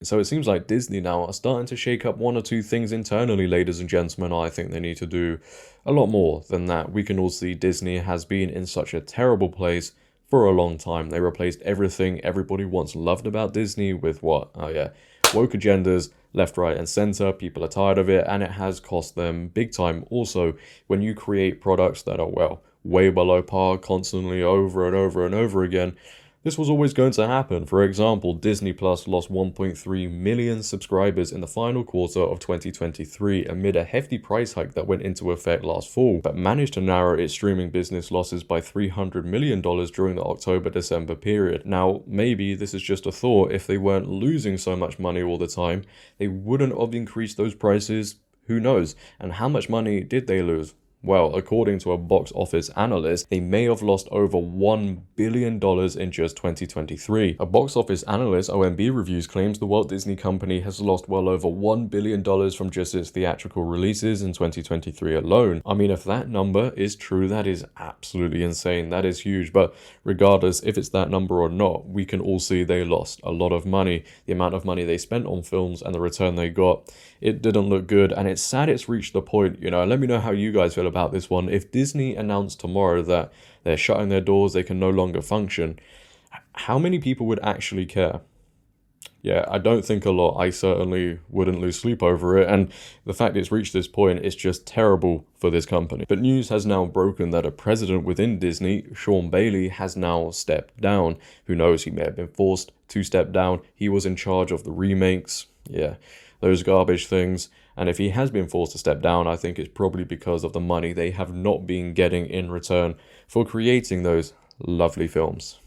So it seems like Disney now are starting to shake up one or two things internally, ladies and gentlemen. I think they need to do a lot more than that. We can all see Disney has been in such a terrible place for a long time. They replaced everything everybody once loved about Disney with what? Oh yeah, woke agendas, left, right, and center. People are tired of it, and it has cost them big time. Also, when you create products that are, well, way below par constantly over and over and over again, this was always going to happen. For example, Disney Plus lost 1.3 million subscribers in the final quarter of 2023 amid a hefty price hike that went into effect last fall, but managed to narrow its streaming business losses by $300 million during the October-December period. Now, maybe this is just a thought. If they weren't losing so much money all the time, they wouldn't have increased those prices. Who knows? And how much money did they lose? Well, according to a box office analyst, they may have lost over $1 billion in just 2023. A box office analyst, OMB Reviews, claims the Walt Disney Company has lost well over $1 billion from just its theatrical releases in 2023 alone. I mean, if that number is true, that is absolutely insane. That is huge. But regardless if it's that number or not, we can all see they lost a lot of money. The amount of money they spent on films and the return they got, it didn't look good. And it's sad it's reached the point, let me know how you guys feel about this one. If Disney announced tomorrow that they're shutting their doors, they can no longer function, how many people would actually care? Yeah, I don't think a lot. I certainly wouldn't lose sleep over it, and the fact it's reached this point is just terrible for this company. But news has now broken that a president within Disney, Sean Bailey, has now stepped down. Who knows, he may have been forced to step down. He was in charge of the remakes. Yeah, those garbage things. And if he has been forced to step down, I think it's probably because of the money they have not been getting in return for creating those lovely films.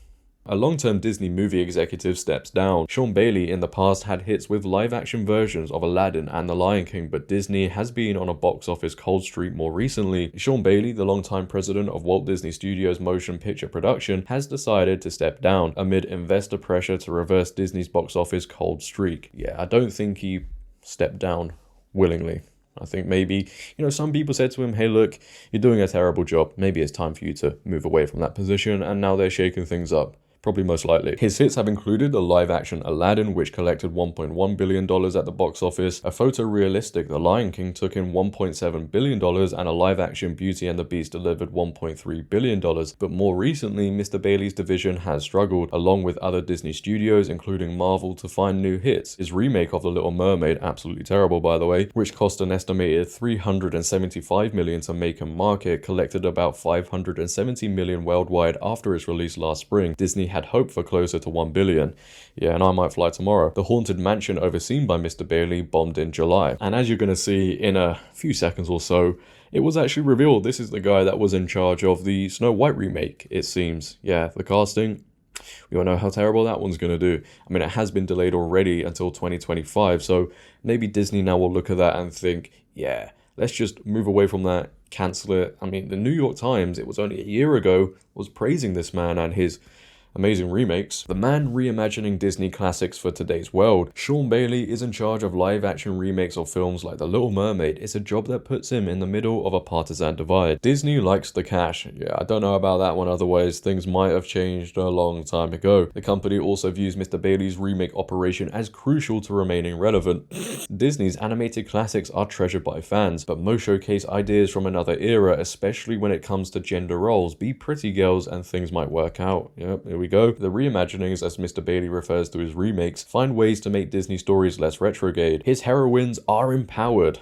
A long-term Disney movie executive steps down. Sean Bailey in the past had hits with live-action versions of Aladdin and The Lion King, but Disney has been on a box office cold streak more recently. Sean Bailey, the longtime president of Walt Disney Studios Motion Picture Production, has decided to step down amid investor pressure to reverse Disney's box office cold streak. Yeah, I don't think he stepped down willingly. I think maybe, some people said to him, hey, look, you're doing a terrible job. Maybe it's time for you to move away from that position. And now they're shaking things up. Probably most likely. His hits have included the live-action Aladdin, which collected $1.1 billion at the box office. A photorealistic The Lion King took in $1.7 billion, and a live-action Beauty and the Beast delivered $1.3 billion. But more recently, Mr. Bailey's division has struggled, along with other Disney studios, including Marvel, to find new hits. His remake of The Little Mermaid, absolutely terrible by the way, which cost an estimated $375 million to make and market, collected about $570 million worldwide after its release last spring. Disney had hoped for closer to $1 billion. Yeah, and I Might Fly Tomorrow. The haunted mansion overseen by Mr. Bailey bombed in July. And as you're going to see in a few seconds or so, it was actually revealed this is the guy that was in charge of the Snow White remake, it seems. Yeah, the casting, we all know how terrible that one's going to do. I mean, it has been delayed already until 2025, so maybe Disney now will look at that and think, yeah, let's just move away from that, cancel it. I mean, the New York Times, it was only a year ago, was praising this man and his amazing remakes. The man reimagining Disney classics for today's world. Sean Bailey is in charge of live-action remakes of films like The Little Mermaid. It's a job that puts him in the middle of a partisan divide. Disney likes the cash. Yeah, I don't know about that one, otherwise things might have changed a long time ago. The company also views Mr. Bailey's remake operation as crucial to remaining relevant. Disney's animated classics are treasured by fans, but most showcase ideas from another era, especially when it comes to gender roles. Be pretty girls and things might work out. Yep, here we go. The reimaginings, as Mr. Bailey refers to his remakes, find ways to make Disney stories less retrograde. His heroines are empowered,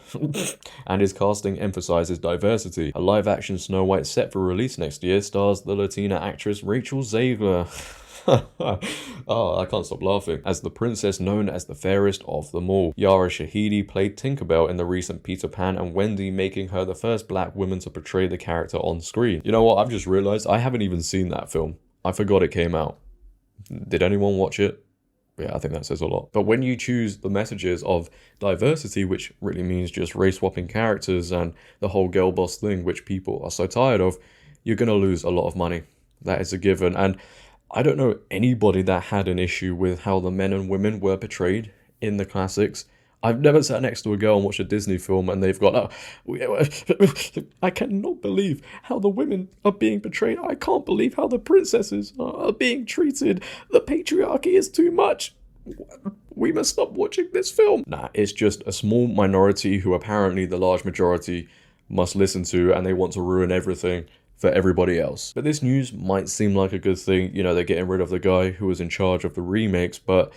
and his casting emphasizes diversity. A live-action Snow White set for release next year stars the Latina actress Rachel Zegler. Oh, I can't stop laughing. As the princess known as the fairest of them all. Yara Shahidi played Tinkerbell in the recent Peter Pan and Wendy, making her the first black woman to portray the character on screen. You know what? I've just realized I haven't even seen that film. I forgot it came out. Did anyone watch it? Yeah, I think that says a lot. But when you choose the messages of diversity, which really means just race-swapping characters and the whole girl boss thing, which people are so tired of, you're going to lose a lot of money. That is a given. And I don't know anybody that had an issue with how the men and women were portrayed in the classics. I've never sat next to a girl and watched a Disney film and they've got, I cannot believe how the women are being portrayed. I can't believe how the princesses are being treated. The patriarchy is too much. we must stop watching this film. Nah, it's just a small minority who apparently the large majority must listen to, and they want to ruin everything for everybody else. But this news might seem like a good thing, you know, they're getting rid of the guy who was in charge of the remakes, but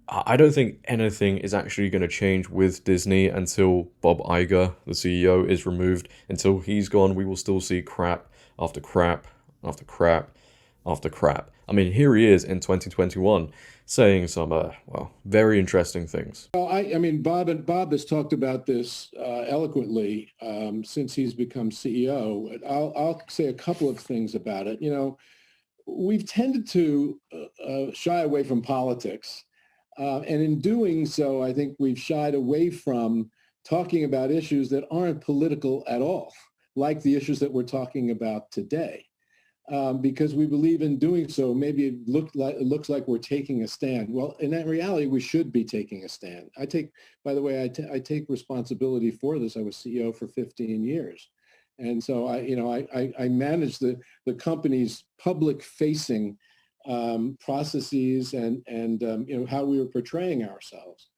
I don't think anything is actually going to change with Disney until Bob Iger, the CEO, is removed. Until he's gone, we will still see crap after crap after crap after crap. I mean, here he is in 2021 saying some, well, very interesting things. Well, I mean, Bob has talked about this eloquently since he's become CEO. I'll say a couple of things about it. You know, we've tended to shy away from politics. And in doing so, I think we've shied away from talking about issues that aren't political at all, like the issues that we're talking about today. Because we believe in doing so, maybe it looks like we're taking a stand. Well, in that reality, we should be taking a stand. By the way, I take responsibility for this. I was CEO for 15 years. And so I manage the company's public-facing processes and how we were portraying ourselves.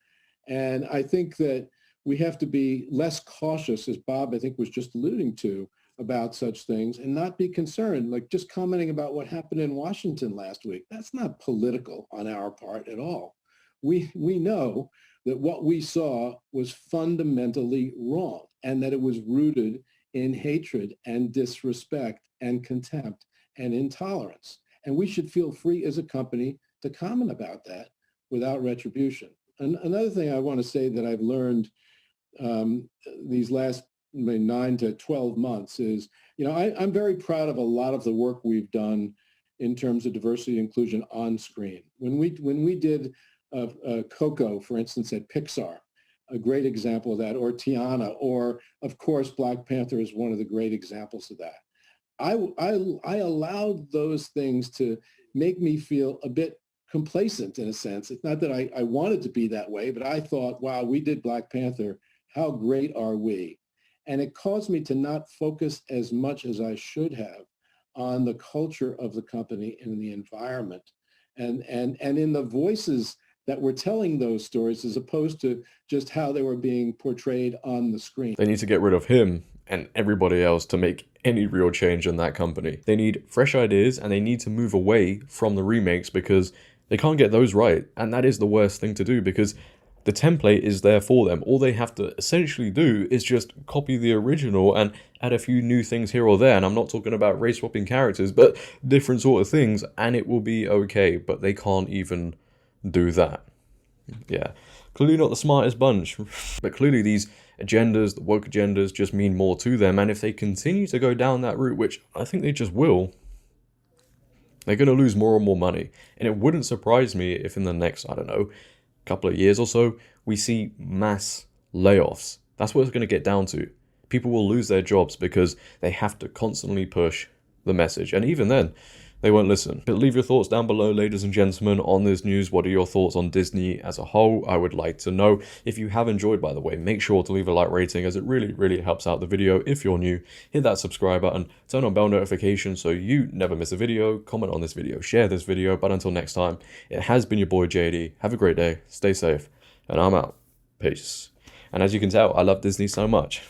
And I think that we have to be less cautious, as Bob, I think, was just alluding to, about such things and not be concerned, like just commenting about what happened in Washington last week. That's not political on our part at all. We know that what we saw was fundamentally wrong and that it was rooted in hatred and disrespect and contempt and intolerance. And we should feel free as a company to comment about that without retribution. And another thing I want to say that I've learned these last 9 to 12 months is, I'm very proud of a lot of the work we've done in terms of diversity and inclusion on screen. When we did Coco, for instance, at Pixar, a great example of that, or Tiana, or of course, Black Panther is one of the great examples of that. I allowed those things to make me feel a bit complacent in a sense. It's not that I wanted to be that way, but I thought, wow, we did Black Panther. How great are we? And it caused me to not focus as much as I should have on the culture of the company and the environment and in the voices that were telling those stories as opposed to just how they were being portrayed on the screen. They need to get rid of him and everybody else to make any real change in that company. They need fresh ideas and they need to move away from the remakes because they can't get those right. And that is the worst thing to do because the template is there for them. All they have to essentially do is just copy the original and add a few new things here or there. And I'm not talking about race swapping characters, but different sort of things, and it will be okay. But they can't even do that. Yeah, clearly not the smartest bunch. But clearly these agendas, the woke agendas, just mean more to them. And if they continue to go down that route, which I think they just will, they're going to lose more and more money. And it wouldn't surprise me if in the next, I don't know, couple of years or so, we see mass layoffs. That's what it's going to get down to. People will lose their jobs because they have to constantly push the message. And even then, they won't listen. But leave your thoughts down below, ladies and gentlemen, on this news. What are your thoughts on Disney as a whole? I would like to know. If you have enjoyed, by the way, make sure to leave a like rating as it really, really helps out the video. If you're new, hit that subscribe button, turn on bell notifications so you never miss a video, comment on this video, share this video. But until next time, it has been your boy JD. Have a great day, stay safe, and I'm out. Peace. And as you can tell, I love Disney so much.